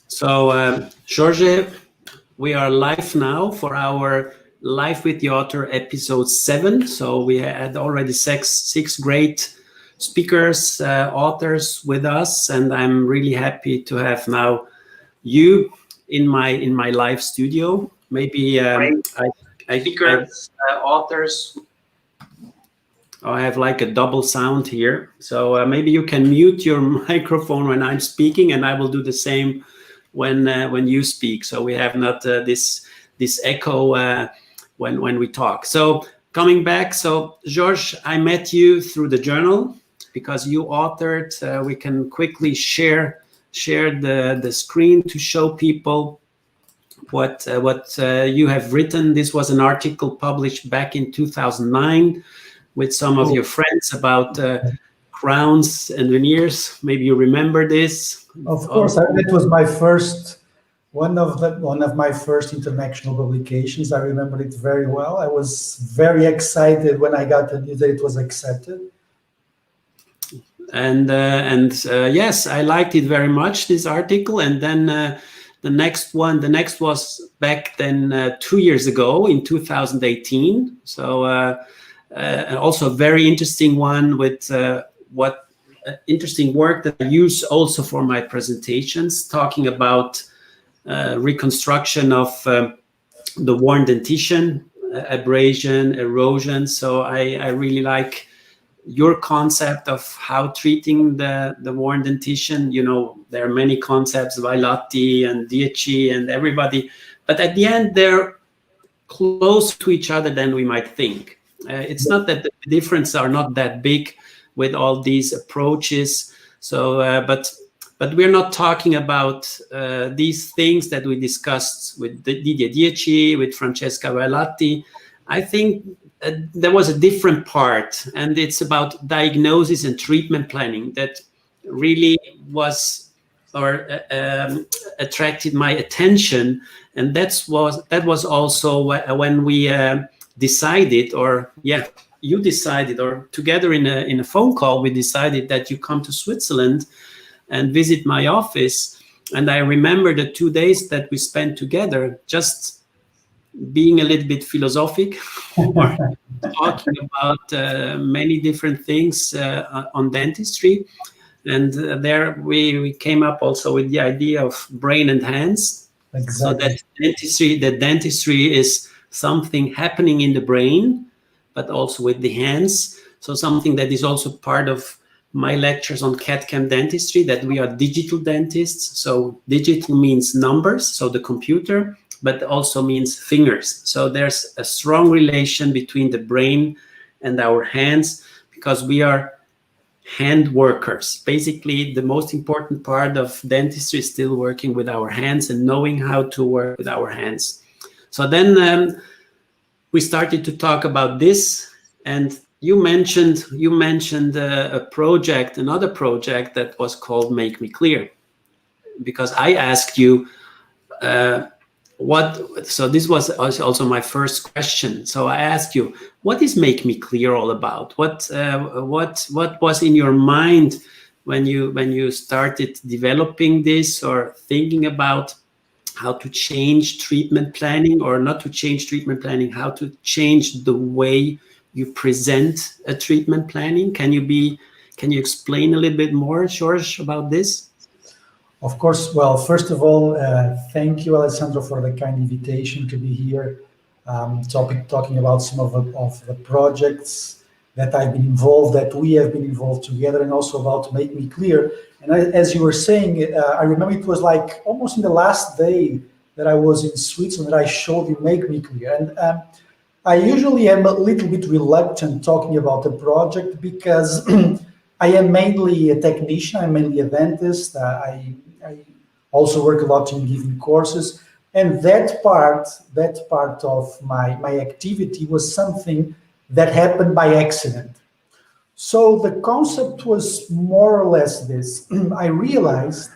So, Jorge, we are live now for our Live with the Author episode 7. So, we had already six great speakers, authors with us, and I'm really happy to have now you in my live studio. Maybe speakers, authors. I have like a double sound here, so maybe you can mute your microphone when I'm speaking, and I will do the same when you speak. So we have not this echo when we talk. So coming back, so George, I met you through the journal because you authored. We can quickly share the screen to show people what you have written. This was an article published back in 2009 with some of your friends about crowns and veneers. Maybe you remember this. Of course, that was my first one of my first international publications. I remember it very well. I was very excited when I got the news that it was accepted. And yes, I liked it very much, this article. And then the next was back then 2 years ago in 2018. So also a very interesting one with interesting work that I use also for my presentations, talking about reconstruction of the worn dentition, abrasion, erosion. So I really like your concept of how treating the worn dentition. You know, there are many concepts, Vailati and Dieci and everybody, but at the end they're close to each other than we might think. It's not that the differences are not that big with all these approaches. So, but we're not talking about these things that we discussed with Didier Dieci, with Francesca Vailati. I think there was a different part, and it's about diagnosis and treatment planning that really was or attracted my attention. And that was also when we decided, or you decided, or together in a phone call, we decided that you come to Switzerland and visit my office. And I remember the 2 days that we spent together, just being a little bit philosophic, or talking about many different things on dentistry. And there we came up also with the idea of brain and hands. Exactly. So that dentistry is something happening in the brain, but also with the hands. So something that is also part of my lectures on CAD/CAM dentistry, that we are digital dentists. So digital means numbers, so the computer, but also means fingers. So there's a strong relation between the brain and our hands, because we are hand workers. Basically, the most important part of dentistry is still working with our hands and knowing how to work with our hands. So then we started to talk about this, and you mentioned another project that was called Makemeclear, because I asked you so this was also my first question. So I asked you, what is Makemeclear all about? What was in your mind when you started developing this, or thinking about how to change treatment planning, or not to change treatment planning, how to change the way you present a treatment planning? Can you explain a little bit more, George, about this? Of course. Well, first of all, thank you, Alessandro, for the kind invitation to be here, talking about some of the projects that I've been involved, that we have been involved together, and also about Makemeclear. And as you were saying, I remember it was like almost in the last day that I was in Switzerland that I showed you Makemeclear. And I usually am a little bit reluctant talking about the project because I am mainly a technician, I'm mainly a dentist. I also work a lot in giving courses. And that part of my activity was something that happened by accident. So the concept was more or less this. I realized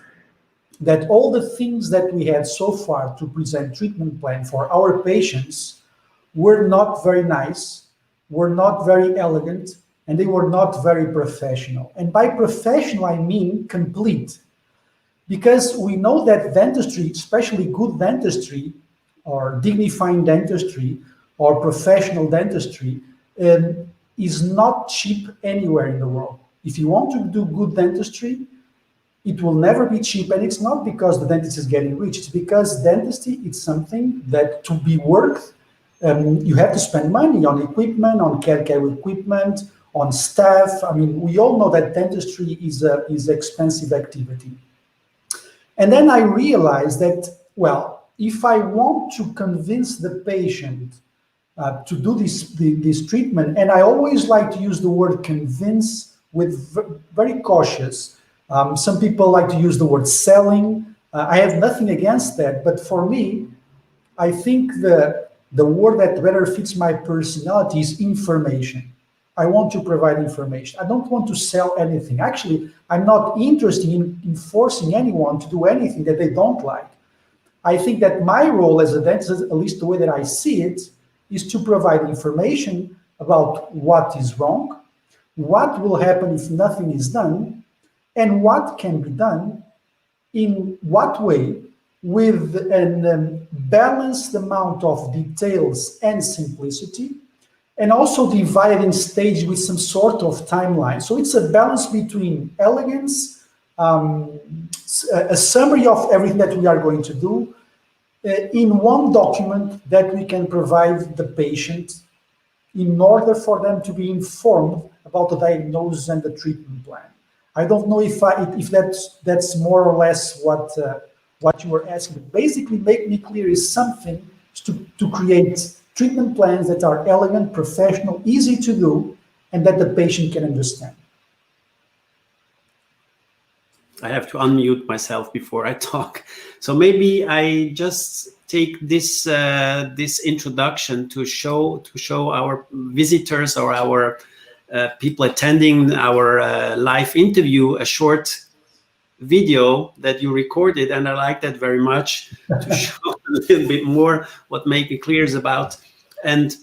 that all the things that we had so far to present treatment plan for our patients were not very nice, were not very elegant, and they were not very professional. And by professional, I mean complete. because we know that dentistry, especially good dentistry or dignifying dentistry or professional dentistry, is not cheap anywhere in the world. If you want to do good dentistry, it will never be cheap, and it's not because the dentist is getting rich. It's because dentistry is something that to be worth, you have to spend money on equipment, on care equipment, on staff. I mean, we all know that dentistry is expensive activity. And then I realized that, well, if I want to convince the patient to do this treatment, and I always like to use the word convince with very cautious. Some people like to use the word selling. I have nothing against that, but for me, I think the word that better fits my personality is information. I want to provide information. I don't want to sell anything. Actually, I'm not interested in forcing anyone to do anything that they don't like. I think that my role as a dentist, at least the way that I see it, is to provide information about what is wrong, what will happen if nothing is done, and what can be done in what way with a balanced amount of details and simplicity, and also divided in stage with some sort of timeline. So it's a balance between elegance, a summary of everything that we are going to do, in one document that we can provide the patient in order for them to be informed about the diagnosis and the treatment plan. I don't know if that's more or less what you were asking. Basically, Makemeclear is something to create treatment plans that are elegant, professional, easy to do, and that the patient can understand. I have to unmute myself before I talk. So maybe I just take this this introduction to show our visitors or our people attending our live interview a short video that you recorded, and I like that very much to show a little bit more what Makemeclear is about, and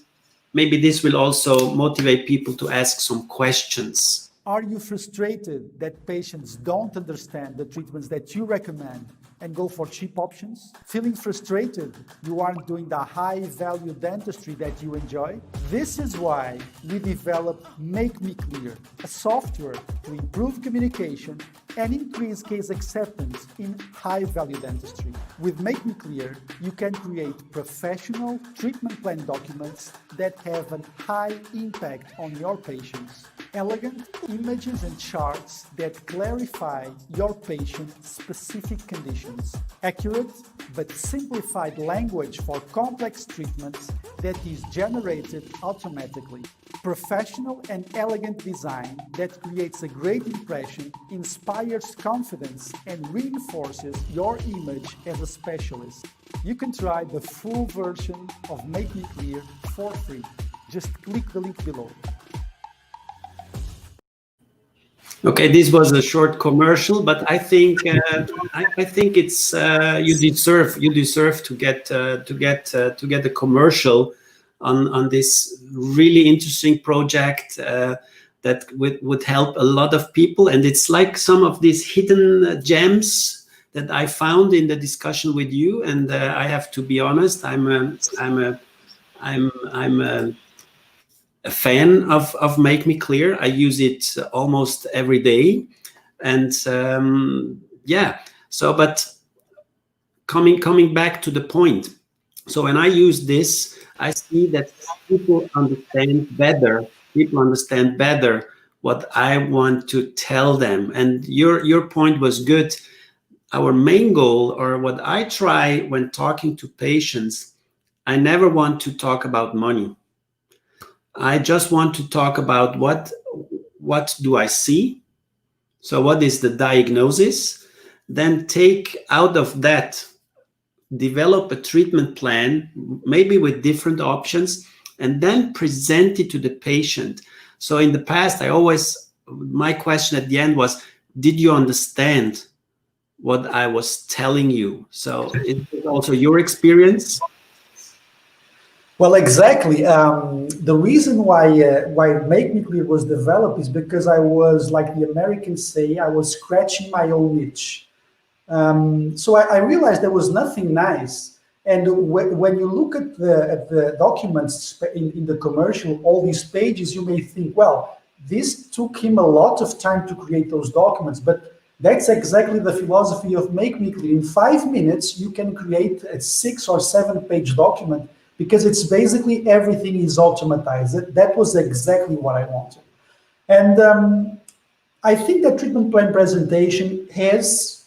maybe this will also motivate people to ask some questions. Are you frustrated that patients don't understand the treatments that you recommend and go for cheap options? Feeling frustrated you aren't doing the high-value dentistry that you enjoy? This is why we developed Makemeclear, a software to improve communication and increase case acceptance in high-value dentistry. With Makemeclear, you can create professional treatment plan documents that have a high impact on your patients. Elegant images and charts that clarify your patient's specific conditions. Accurate but simplified language for complex treatments that is generated automatically. Professional and elegant design that creates a great impression, inspires confidence, and reinforces your image as a specialist. You can try the full version of Makemeclear for free. Just click the link below. Okay, this was a short commercial, but I think I think it's you deserve to get a commercial on this really interesting project that would help a lot of people, and it's like some of these hidden gems that I found in the discussion with you. And I have to be honest, I'm a fan of Makemeclear. I use it almost every day, and yeah. So, but coming back to the point. So when I use this, I see that people understand better. People understand better what I want to tell them. And your point was good. Our main goal, or what I try when talking to patients, I never want to talk about money. I just want to talk about what do I see? So what is the diagnosis? Then take out of that, develop a treatment plan, maybe with different options, and then present it to the patient. So in the past, my question at the end was, did you understand what I was telling you? So is it also your experience? Well, exactly. The reason why Makemeclear was developed is because I was, like the Americans say, I was scratching my own itch. So I realized there was nothing nice. And when you look at the documents in the commercial, all these pages, you may think, well, this took him a lot of time to create those documents, but that's exactly the philosophy of Makemeclear. In 5 minutes, you can create a 6 or 7 page document because it's basically everything is automatized. That was exactly what I wanted. And I think that treatment plan presentation has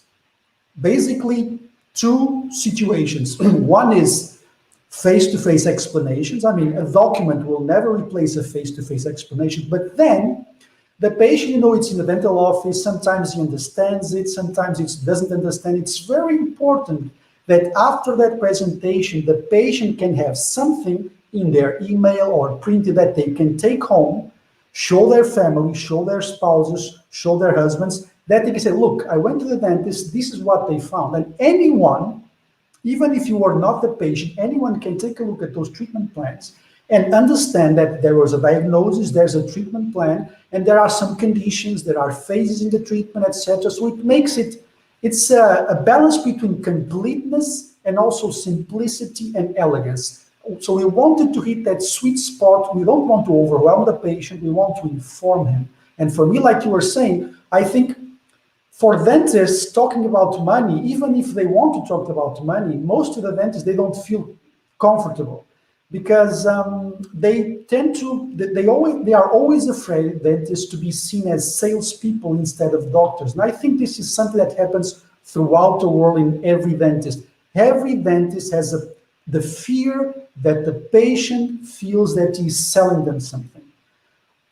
basically two situations. One is face-to-face explanations. I mean, a document will never replace a face-to-face explanation, but then the patient, it's in the dental office, sometimes he understands it, sometimes he doesn't understand. It's very important that after that presentation, the patient can have something in their email or printed that they can take home, show their family, show their spouses, show their husbands, that they can say, look, I went to the dentist, this is what they found. And anyone, even if you are not the patient, anyone can take a look at those treatment plans and understand that there was a diagnosis, there's a treatment plan, and there are some conditions, there are phases in the treatment, etc. So it makes it's a balance between completeness and also simplicity and elegance. So we wanted to hit that sweet spot. We don't want to overwhelm the patient, we want to inform him. And for me, like you were saying, I think for dentists, talking about money, even if they want to talk about money, most of the dentists, they don't feel comfortable because they are always afraid dentists to be seen as salespeople instead of doctors. And I think this is something that happens throughout the world in every dentist. Every dentist has the fear that the patient feels that he's selling them something.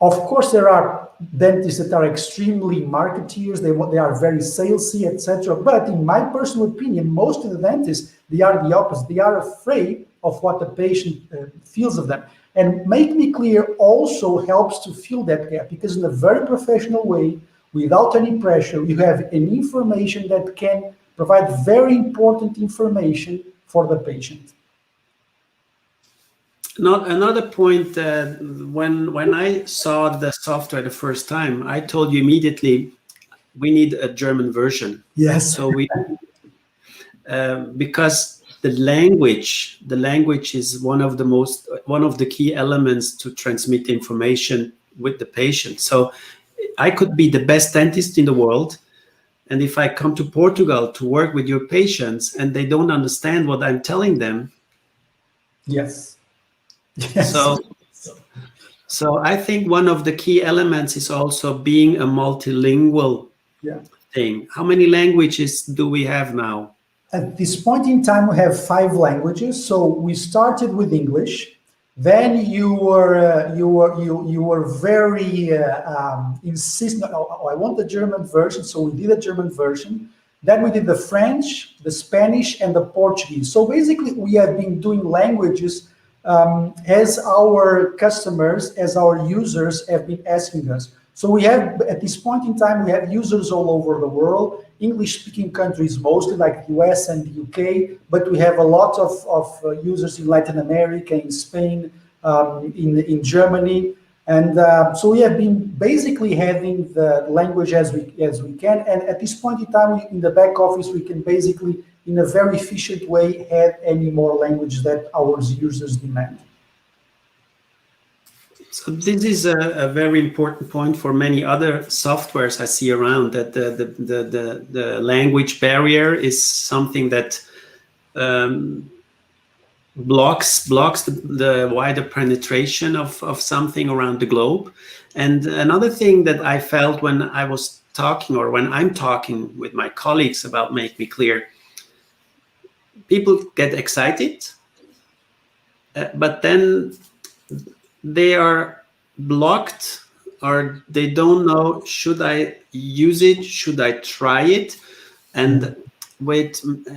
Of course, there are dentists that are extremely marketeers, they are very salesy, etc. But in my personal opinion, most of the dentists, they are the opposite. They are afraid of what the patient feels of them. And Makemeclear also helps to fill that gap because in a very professional way, without any pressure, you have an information that can provide very important information for the patient. Another point, when I saw the software the first time, I told you immediately, we need a German version. Yes. So because the language is one of the key elements to transmit information with the patient. So I could be the best dentist in the world, and if I come to Portugal to work with your patients and they don't understand what I'm telling them. Yes. Yes. So I think one of the key elements is also being a multilingual thing. How many languages do we have now? At this point in time, we have 5 languages. So we started with English. Then you were very insistent. Oh, I want the German version, so we did a German version. Then we did the French, the Spanish, and the Portuguese. So basically, we have been doing languages as our customers, as our users have been asking us. So we have, at this point in time, we have users all over the world, English-speaking countries mostly, like the US and the UK, but we have a lot of users in Latin America, in Spain, in Germany. And so we have been basically having the language as we can. And at this point in time, in the back office, we can basically, in a very efficient way, add any more language that our users demand. So this is a very important point for many other softwares I see around, that the language barrier is something that blocks the wider penetration of something around the globe. And another thing that I felt when I was talking, or when I'm talking with my colleagues about Makemeclear, people get excited, but then they are blocked, or they don't know, should I use it? Should I try it? And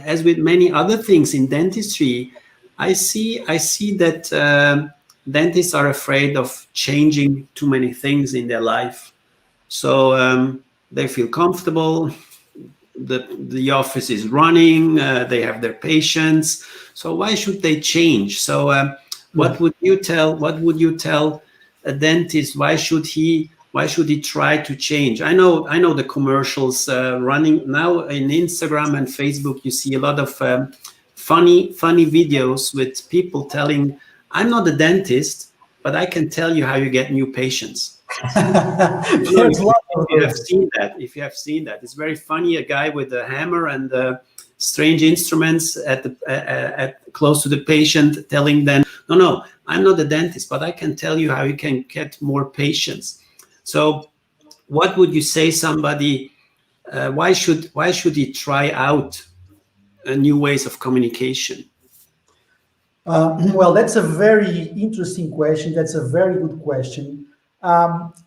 as with many other things in dentistry, I see that dentists are afraid of changing too many things in their life. So they feel comfortable. The office is running. They have their patients. So why should they change? So what would you tell a dentist? Why should he Why should he try to change? I know the commercials running now in Instagram and Facebook. You see a lot of funny videos with people telling, "I'm not a dentist, but I can tell you how you get new patients." There's a lot of If you have those. seen that, it's very funny. A guy with a hammer and strange instruments at close to the patient, telling them, "No, I'm not a dentist, but I can tell you how you can get more patients." So, what would you say somebody? Why should he try out new ways of communication? Well, that's a very interesting question. That's a very good question.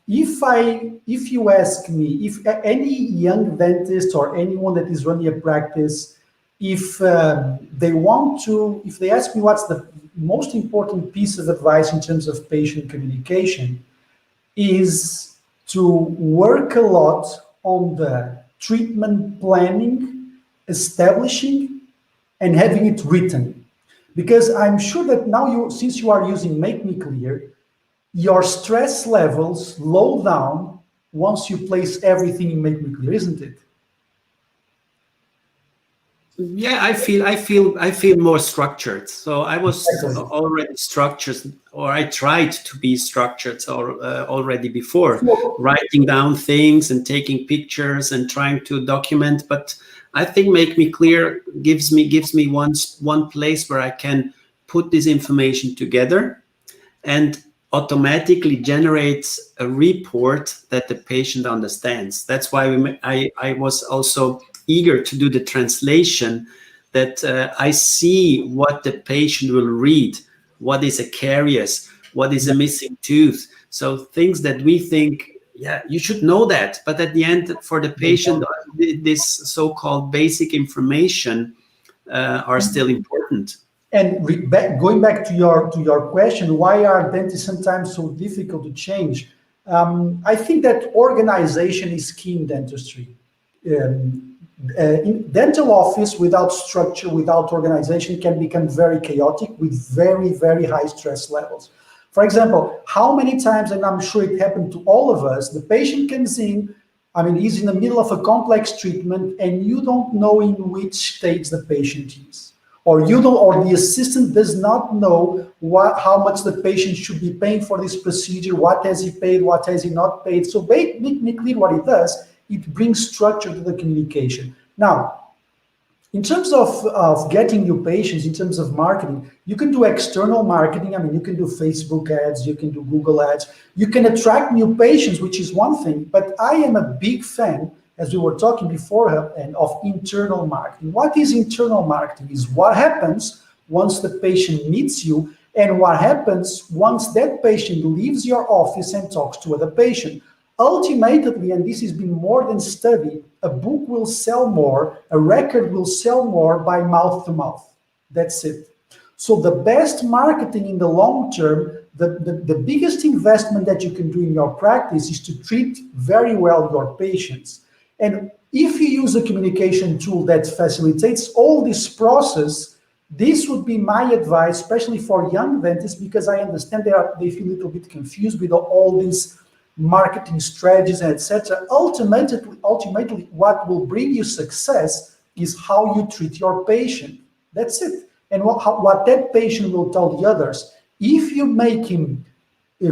If you ask me, if any young dentist or anyone that is running a practice, if if they ask me what's the most important piece of advice in terms of patient communication, is to work a lot on the treatment planning, establishing, and having it written. Because I'm sure that now since you are using Makemeclear, your stress levels slow down once you place everything in Makemeclear, isn't it? Yeah, I feel more structured. So I was Exactly. already structured, or I tried to be structured already before, So, writing down things and taking pictures and trying to document. But I think Makemeclear gives me one place where I can put this information together and automatically generates a report that the patient understands. That's why I was also eager to do the translation, that I see what the patient will read, what is a caries, what is a missing tooth. So things that we think, yeah, you should know that. But at the end, for the patient, this so-called basic information are still important. and going back to your question, why are dentists sometimes so difficult to change? I think that organization is key in dentistry. In dental office without structure, without organization, can become very chaotic with very high stress levels. For example, how many times, and I'm sure it happened to all of us, the patient comes in, I mean, he's in the middle of a complex treatment and you don't know in which stage the patient is. Or you don't, or the assistant does not know how much the patient should be paying for this procedure, what has he paid, what has he not paid. So Makemeclear, what it does, it brings structure to the communication. Now, in terms of getting new patients, in terms of marketing, you can do external marketing. I mean, you can do Facebook ads, you can do Google ads, you can attract new patients, which is one thing. But I am a big fan, as we were talking before, and of internal marketing. What is internal marketing? Is what happens once the patient meets you and what happens once that patient leaves your office and talks to other patient. Ultimately, and this has been more than studied, a book will sell more, a record will sell more by mouth to mouth. That's it. So the best marketing in the long term, the biggest investment that you can do in your practice is to treat very well your patients. And if you use a communication tool that facilitates all this process, this would be my advice, especially for young dentists, because I understand they feel a little bit confused with all these marketing strategies, etc. Ultimately, what will bring you success is how you treat your patient. That's it. And what that patient will tell the others. If you make him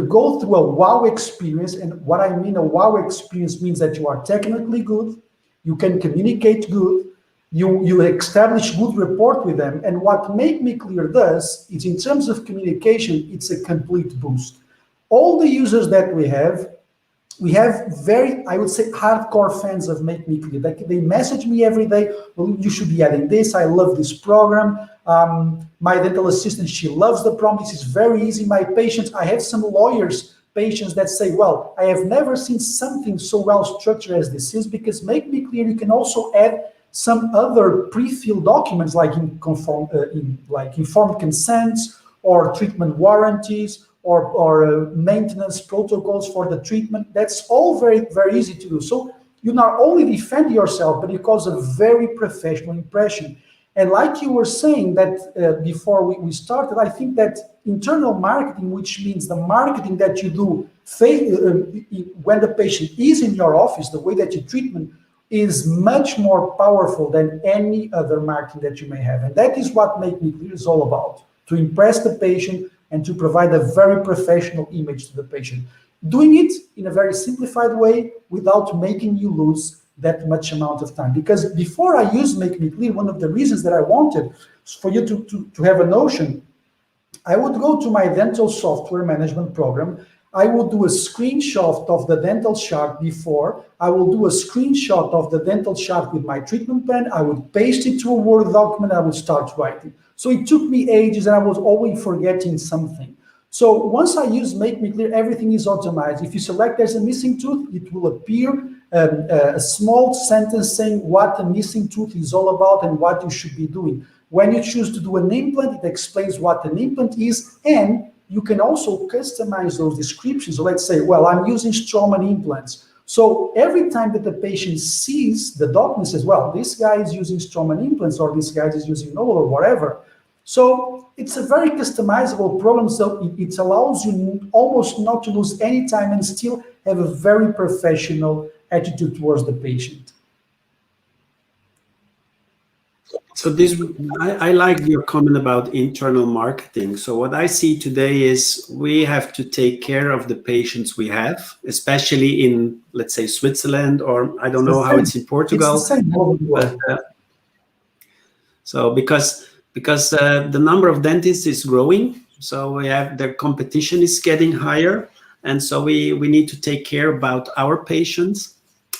go through a wow experience, and what I mean a wow experience means that you are technically good, you can communicate good, you establish good rapport with them. And what Makemeclear does is, in terms of communication, it's a complete boost. All the users that we have very, I would say, hardcore fans of Makemeclear. They message me every day, well, you should be adding this, I love this program. My dental assistant, she loves the program, this is very easy. My patients, I have some patients that say, well, I have never seen something so well structured as this is, because Makemeclear, you can also add some other pre-filled documents like informed consents or treatment warranties or maintenance protocols for the treatment. That's all very easy to do. So you not only defend yourself, but you cause a very professional impression. And like you were saying that before we started, I think that internal marketing, which means the marketing that you do when the patient is in your office, the way that you treatment is much more powerful than any other marketing that you may have. And that is what Makemeclear is all about, to impress the patient and to provide a very professional image to the patient. Doing it in a very simplified way without making you lose that much amount of time. Because before I used Makemeclear, one of the reasons that I wanted for you to have a notion, I would go to my dental software management program. I will do a screenshot of the dental chart before. I will do a screenshot of the dental chart with my treatment plan. I would paste it to a Word document. I would start writing. So it took me ages and I was always forgetting something. So once I use Makemeclear, everything is automated. If you select there's a missing tooth, it will appear a small sentence saying what a missing tooth is all about and what you should be doing. When you choose to do an implant, it explains what an implant is, and you can also customize those descriptions. So let's say, well, I'm using Straumann implants. So every time that the patient sees the document, says, well, this guy is using Straumann implants, or this guy is using Noble, or whatever. So it's a very customizable program. So it allows you almost not to lose any time and still have a very professional attitude towards the patient. So I like your comment about internal marketing. So what I see today is we have to take care of the patients we have, especially in, let's say, Switzerland, or I don't know how it's in Portugal. It's the same. But, so because the number of dentists is growing, so the competition is getting higher, and so we need to take care about our patients.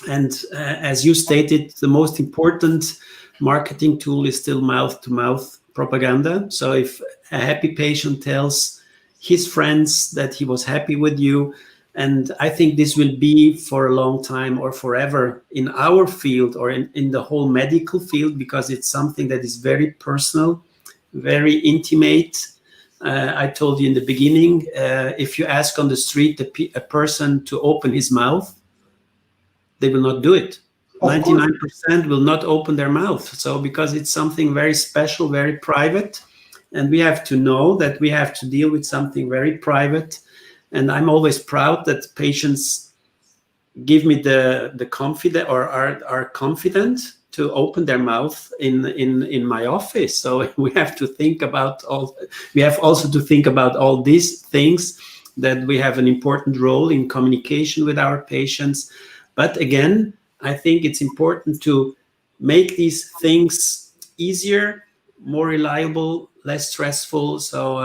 And as you stated, the most important marketing tool is still mouth-to-mouth propaganda. So if a happy patient tells his friends that he was happy with you, and I think this will be for a long time or forever in our field or in the whole medical field, because it's something that is very personal, very intimate. I told you in the beginning, if you ask on the street a person to open his mouth, they will not do it. 99% will not open their mouth. So because it's something very special, very private, and we have to know that we have to deal with something very private. And I'm always proud that patients give me the confidence, or are confident to open their mouth in my office. So we have to think about we have also to think about all these things, that we have an important role in communication with our patients. But again, I think it's important to make these things easier, more reliable, less stressful. So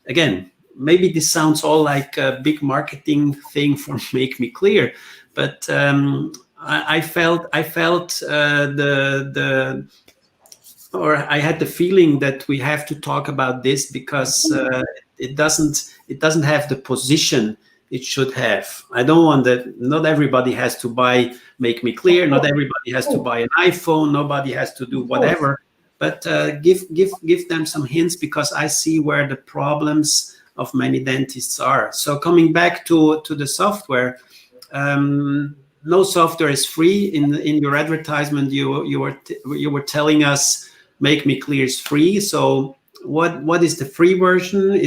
again, maybe this sounds all like a big marketing thing for Makemeclear, but I had the feeling that we have to talk about this, because it doesn't have the position it should have. I don't want that. Not everybody has to buy Makemeclear. Not everybody has to buy an iPhone. Nobody has to do whatever. But give them some hints, because I see where the problems of many dentists are. So coming back to the software, no software is free. In your advertisement, you were telling us Makemeclear is free. So what is the free version?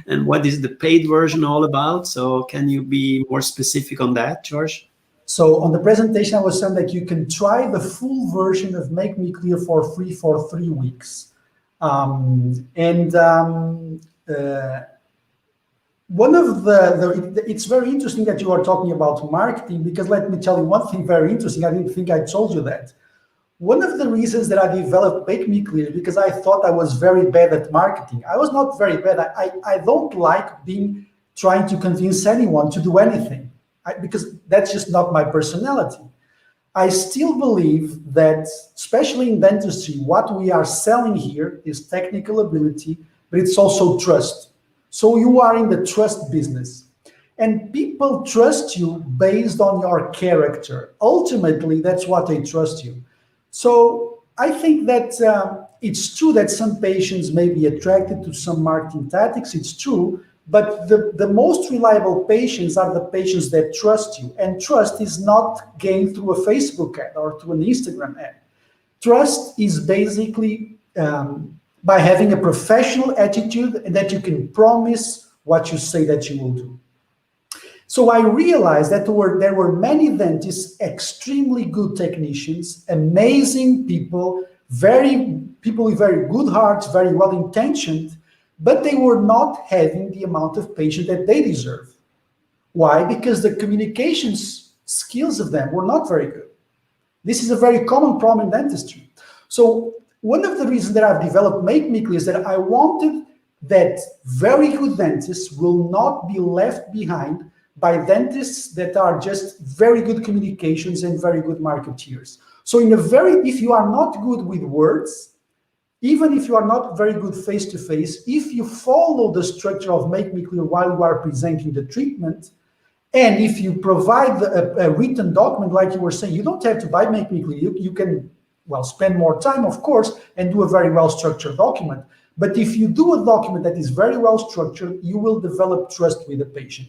And what is the paid version all about? So can you be more specific on that, George? So on the presentation, I was saying that you can try the full version of Makemeclear for free for 3 weeks. One of it's very interesting that you are talking about marketing, because let me tell you one thing very interesting. I didn't think I told you that. One of the reasons that I developed Makemeclear is because I thought I was very bad at marketing. I was not very bad. I don't like trying to convince anyone to do anything, because that's just not my personality. I still believe that, especially in dentistry, what we are selling here is technical ability, but it's also trust. So you are in the trust business. And people trust you based on your character. Ultimately, that's what they trust you. So I think that it's true that some patients may be attracted to some marketing tactics. It's true. But the most reliable patients are the patients that trust you. And trust is not gained through a Facebook ad or through an Instagram ad. Trust is basically by having a professional attitude, and that you can promise what you say that you will do. So I realized that there were many dentists, extremely good technicians, amazing people, people with very good hearts, very well intentioned, but they were not having the amount of patience that they deserve. Why? Because the communications skills of them were not very good. This is a very common problem in dentistry. So one of the reasons that I've developed Makemeclear is that I wanted that very good dentists will not be left behind by dentists that are just very good communications and very good marketeers. So if you are not good with words, even if you are not very good face-to-face, if you follow the structure of Makemeclear while you are presenting the treatment, and if you provide a written document, like you were saying, you don't have to buy Makemeclear. You can, well, spend more time, of course, and do a very well-structured document. But if you do a document that is very well-structured, you will develop trust with the patient.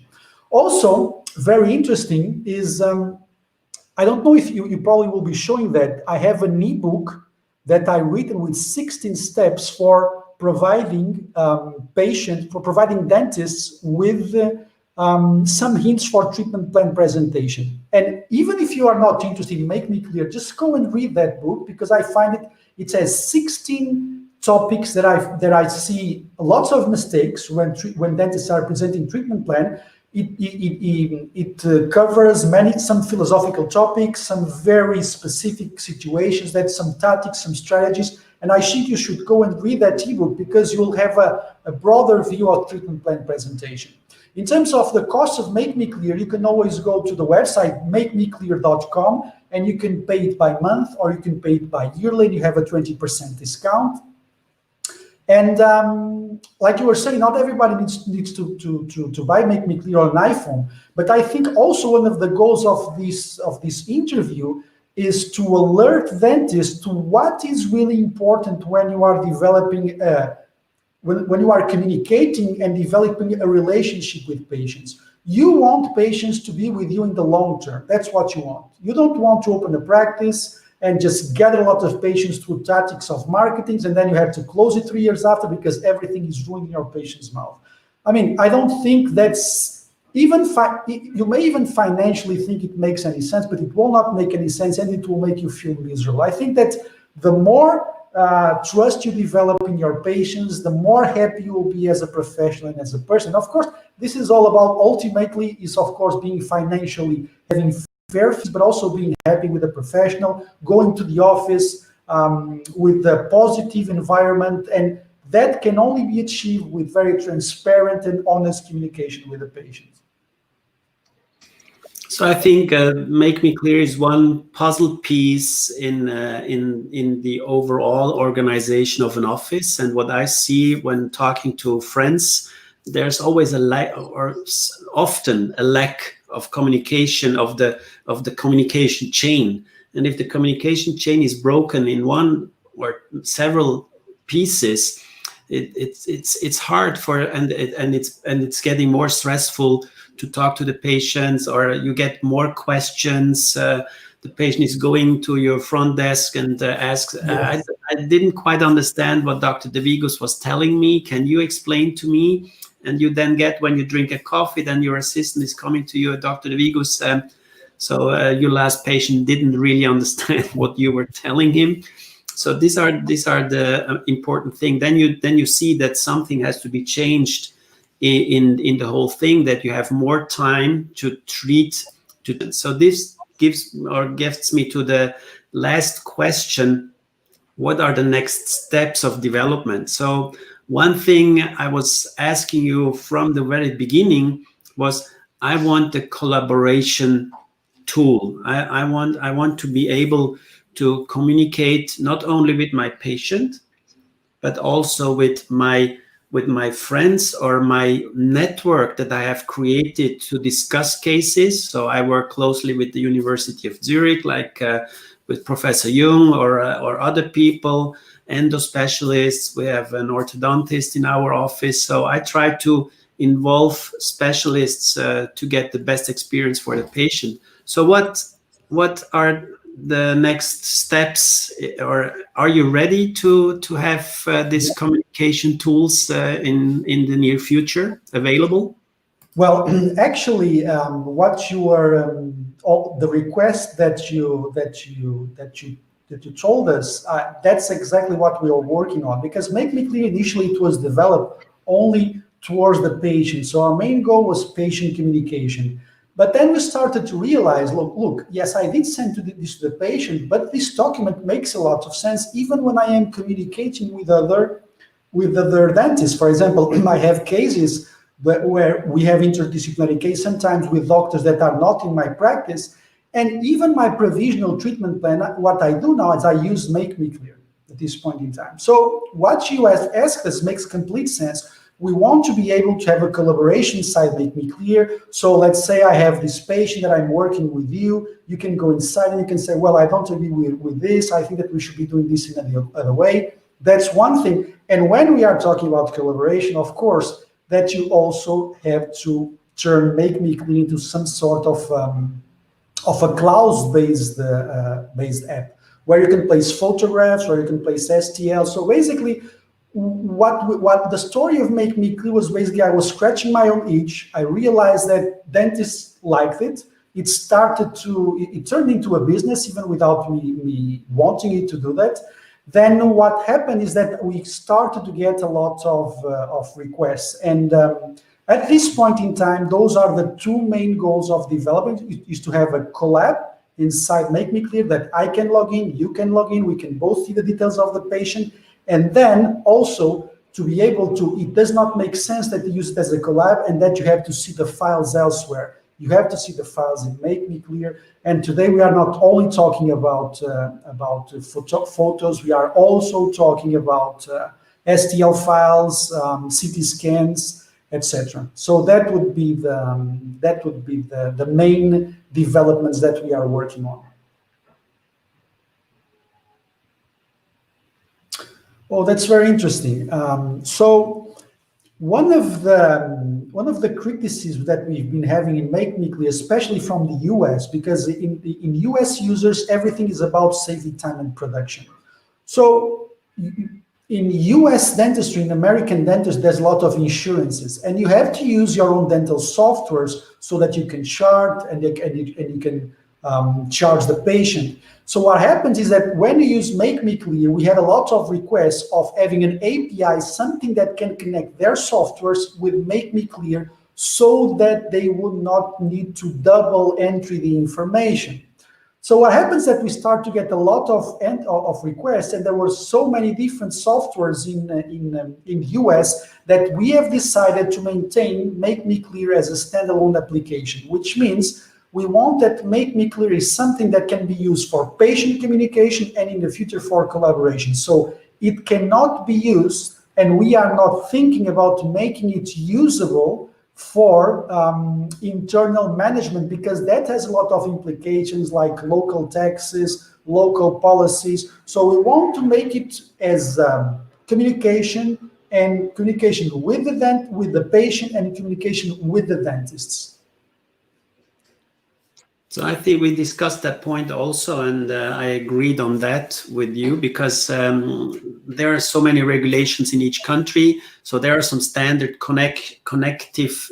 Also, very interesting is, I don't know if you probably will be showing that, I have an ebook that I written with 16 steps for providing providing dentists with some hints for treatment plan presentation. And even if you are not interested in Makemeclear, just go and read that book, because I find it has 16 topics that I see lots of mistakes when dentists are presenting treatment plan. It covers some philosophical topics, some very specific situations, some tactics, some strategies. And I think you should go and read that ebook, because you'll have a broader view of treatment plan presentation. In terms of the cost of Makemeclear, you can always go to the website makemeclear.com, and you can pay it by month or you can pay it by yearly, and you have a 20% discount. And like you were saying, not everybody needs to buy Makemeclear on an iPhone. But I think also one of the goals of this interview is to alert dentists to what is really important when you are developing, when you are communicating and developing a relationship with patients. You want patients to be with you in the long term. That's what you want. You don't want to open a practice and just gather a lot of patients through tactics of marketing, and then you have to close it 3 years after because everything is ruined in your patient's mouth. I mean, I don't think that's you may even financially think it makes any sense, but it will not make any sense, and it will make you feel miserable. I think that the more trust you develop in your patients, the more happy you will be as a professional and as a person. Of course, this is all about, ultimately, is of course being financially, having fair fees, but also being happy with a professional, going to the office with a positive environment, and that can only be achieved with very transparent and honest communication with the patient. So I think Makemeclear is one puzzle piece in the overall organization of an office. And what I see when talking to friends, there's always often a lack of communication of the communication chain. And if the communication chain is broken in one or several pieces, it's hard and it's getting more stressful to talk to the patients, or you get more questions. The patient is going to your front desk and asks, yes. I didn't quite understand what Dr. De Vigos was telling me. Can you explain to me? And you then get, when you drink a coffee, then your assistant is coming to you, Dr. De Vigos. So your last patient didn't really understand what you were telling him. So these are the important thing. Then you see that something has to be changed in the whole thing, that you have more time to treat. So this gets me to the last question. What are the next steps of development? So one thing I was asking you from the very beginning was, I want a collaboration tool. I want to be able to communicate not only with my patient, but also with my friends or my network that I have created to discuss cases. So I work closely with the University of Zurich, like with Professor Jung or other people, endospecialists. We have an orthodontist in our office. So I try to involve specialists to get the best experience for the patient. So what are the next steps, or are you ready to have these communication tools in the near future available? Well, actually, what you are, all the request that you told us, that's exactly what we are working on. Because Makemeclear initially it was developed only towards the patient, so our main goal was patient communication. But then we started to realize, look, yes, I did send this to the patient, but this document makes a lot of sense even when I am communicating with other dentists. For example, I have cases where we have interdisciplinary case sometimes with doctors that are not in my practice, and even my provisional treatment plan, what I do now is I use Makemeclear at this point in time. So what you asked us makes complete sense. We want to be able to have a collaboration side Makemeclear. So let's say I have this patient that I'm working with you. You can go inside and you can say, well, I don't agree with this. I think that we should be doing this in another way. That's one thing. And when we are talking about collaboration, of course, that you also have to turn Makemeclear into some sort of a cloud-based based app, where you can place photographs, where you can place STL. So basically, what the story of Makemeclear was, basically I was scratching my own itch. I realized that dentists liked it. It turned into a business even without me wanting it to do that. Then what happened is that we started to get a lot of requests, and at this point in time, those are the two main goals of development: is to have a collab inside Makemeclear that I can log in, you can log in, we can both see the details of the patient, and then also to be able to, it does not make sense that you use it as a collab and that you have to see the files elsewhere. You have to see the files in Makemeclear. And today we are not only talking about photos, we are also talking about STL files, CT scans, etc. So that would be the main developments that we are working on. Oh, that's very interesting. So one of the criticisms that we've been having in Makemeclear, especially from the US, because in US users, everything is about saving time and production. So in US dentistry, in American dentistry, there's a lot of insurances, and you have to use your own dental softwares so that you can chart and you can charge the patient. So what happens is that when you use Makemeclear, we had a lot of requests of having an API, something that can connect their softwares with Makemeclear so that they would not need to double entry the information. So what happens is that we start to get a lot of requests, and there were so many different softwares in US that we have decided to maintain Makemeclear as a standalone application, which means we want that Makemeclear is something that can be used for patient communication and in the future for collaboration. So it cannot be used, and we are not thinking about making it usable for internal management, because that has a lot of implications like local taxes, local policies. So we want to make it as communication with the patient and communication with the dentists. So I think we discussed that point also, and I agreed on that with you, because there are so many regulations in each country. So there are some standard connectivities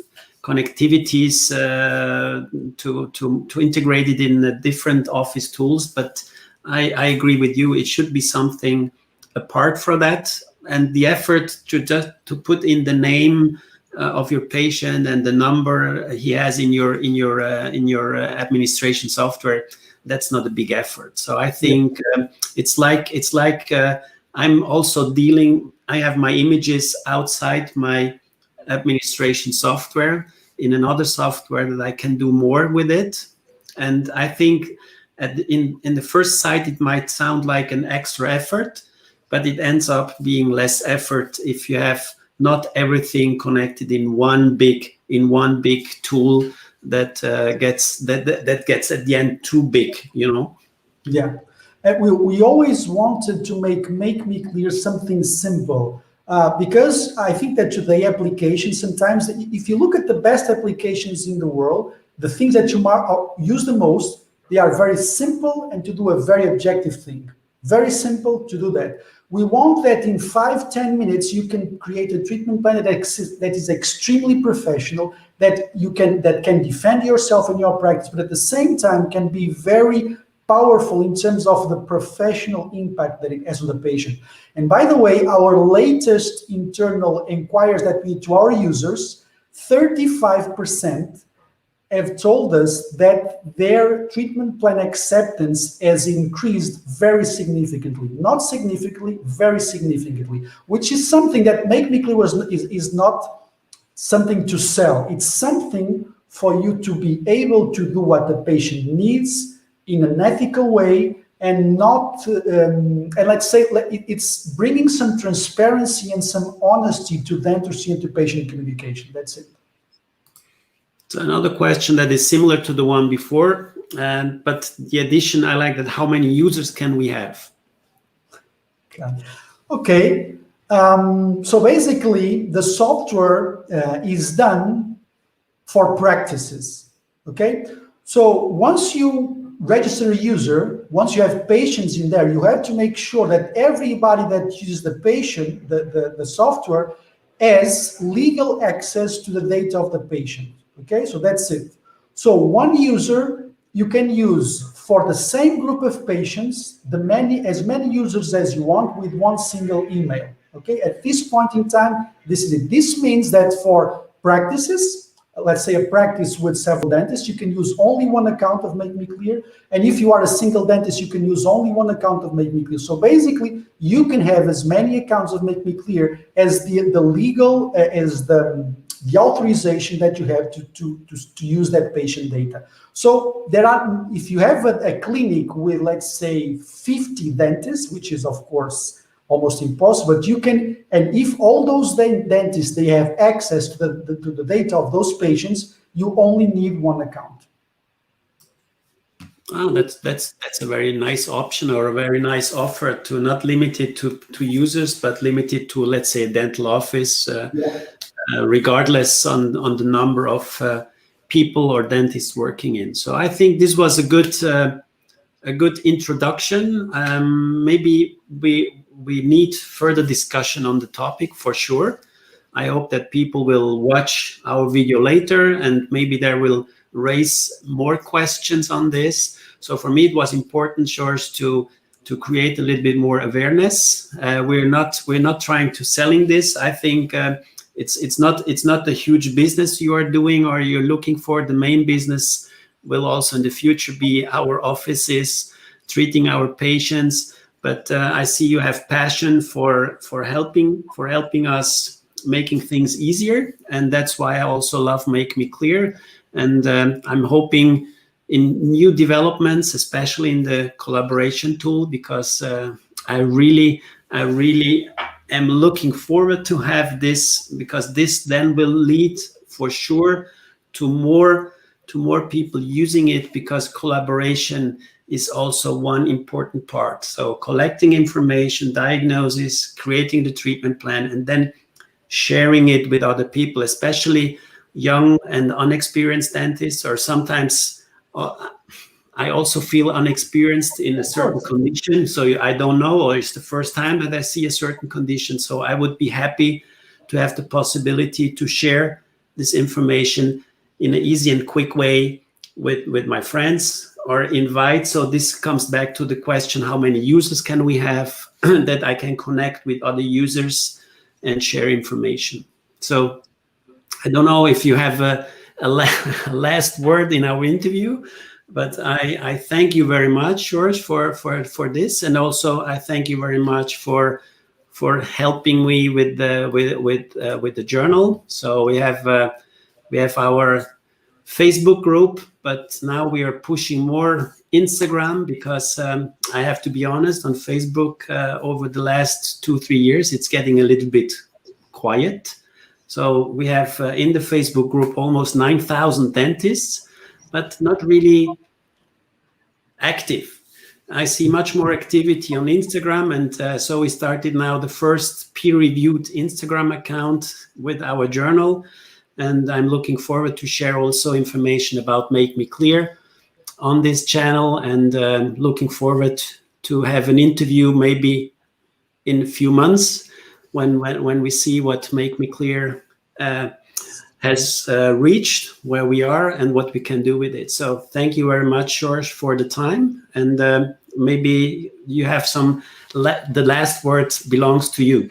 to integrate it in different office tools. But I agree with you; it should be something apart from that, and the effort to put in the name of your patient and the number he has in your administration software, that's not a big effort. So I think it's like I'm also I have my images outside my administration software in another software that I can do more with it. And I think in the first sight it might sound like an extra effort, but it ends up being less effort if you have not everything connected in one big tool that gets at the end too big, you know. Yeah, and we always wanted to make Makemeclear something simple, because I think that today applications, sometimes if you look at the best applications in the world, the things that you use the most They are very simple and to do a very objective thing. Very simple to do that. We want that in 5-10 minutes you can create a treatment plan that is extremely professional, that can defend yourself in your practice, but at the same time can be very powerful in terms of the professional impact that it has on the patient. And by the way, our latest internal inquiries that we to our users, 35% have told us that their treatment plan acceptance has increased very significantly. Not significantly, very significantly, which is something that Makemeclear is not something to sell. It's something for you to be able to do what the patient needs in an ethical way, and not, and let's say it's bringing some transparency and some honesty to dentistry and to patient communication. That's it. So another question that is similar to the one before, but the addition, I like that. How many users can we have? Okay. So basically, the software is done for practices. Okay. So once you register a user, once you have patients in there, you have to make sure that everybody that uses the software has legal access to the data of the patient. Okay, so that's it. So one user you can use for the same group of patients, as many users as you want with one single email. Okay, at this point in time, this is it. This means that for practices, let's say a practice with several dentists, you can use only one account of Makemeclear. And if you are a single dentist, you can use only one account of Makemeclear. So basically, you can have as many accounts of Makemeclear as the legal, as the authorization that you have to use that patient data. So there are, if you have a clinic with, let's say, 50 dentists, which is of course almost impossible, but you can, and if all those dentists, they have access to the data of those patients, you only need one account. Oh, that's a very nice option, or a very nice offer, to not limit it to users, but limit it to, let's say, a dental office. Regardless on the number of people or dentists working in. So I think this was a good introduction. Maybe we need further discussion on the topic for sure. I hope that people will watch our video later, and maybe there will raise more questions on this. So for me, it was important, George, to create a little bit more awareness. We're not trying to selling this. I think it's not a huge business you are doing or you're looking for. The main business will also in the future be our offices, treating our patients. But I see you have passion for helping us, making things easier, and that's why I also love Makemeclear. And I'm hoping in new developments, especially in the collaboration tool, because I really am looking forward to have this, because this then will lead for sure to more people using it, because collaboration is also one important part. So collecting information, diagnosis, creating the treatment plan, and then sharing it with other people, especially young and unexperienced dentists, or sometimes I also feel unexperienced in a certain condition. So I don't know, or it's the first time that I see a certain condition. So I would be happy to have the possibility to share this information in an easy and quick way with my friends, or invite. So this comes back to the question, how many users can we have that I can connect with other users and share information. So I don't know if you have a last word in our interview, but I thank you very much, George, for this, and also I thank you very much for helping me with the journal. So we have our Facebook group, but now we are pushing more Instagram, because I have to be honest, on Facebook over the last 2-3 years it's getting a little bit quiet. So we have in the Facebook group almost 9,000 dentists, but not really active. I see much more activity on Instagram, and so we started now the first peer-reviewed Instagram account with our journal, and I'm looking forward to share also information about Makemeclear on this channel, and looking forward to have an interview maybe in a few months when we see what Makemeclear has reached, where we are, and what we can do with it. So thank you very much, Jorge, for the time, and maybe you have some. The last word belongs to you.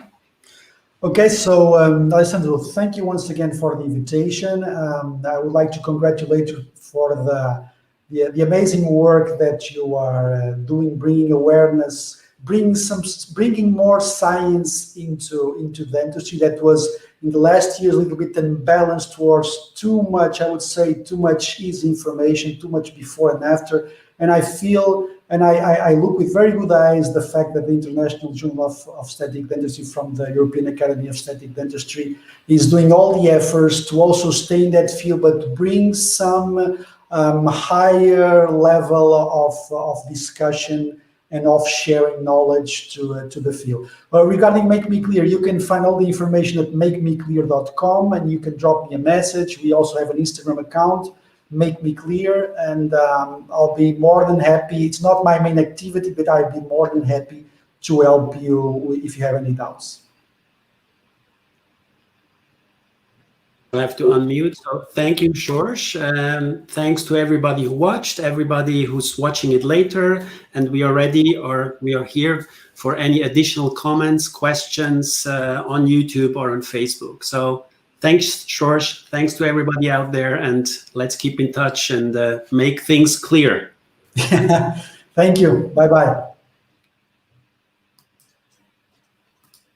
Okay, so Alessandro, thank you once again for the invitation. I would like to congratulate you for the amazing work that you are doing, bringing awareness, bringing more science into the industry that was in the last year a little bit unbalanced towards too much, I would say, too much easy information, too much before and after. And I feel, and I look with very good eyes the fact that the International Journal of Aesthetic Dentistry from the European Academy of Aesthetic Dentistry is doing all the efforts to also stay in that field, but bring some higher level of discussion and of sharing knowledge to the field. Well, regarding Makemeclear, you can find all the information at makemeclear.com, and you can drop me a message. We also have an Instagram account, Makemeclear, and I'll be more than happy. It's not my main activity, but I'd be more than happy to help you if you have any doubts. I have to unmute. So thank you, Jorge. Thanks to everybody who watched, everybody who's watching it later, and we are here for any additional comments, questions on YouTube or on Facebook. So thanks, Jorge. Thanks to everybody out there, and let's keep in touch and make things clear. Thank you. Bye-bye.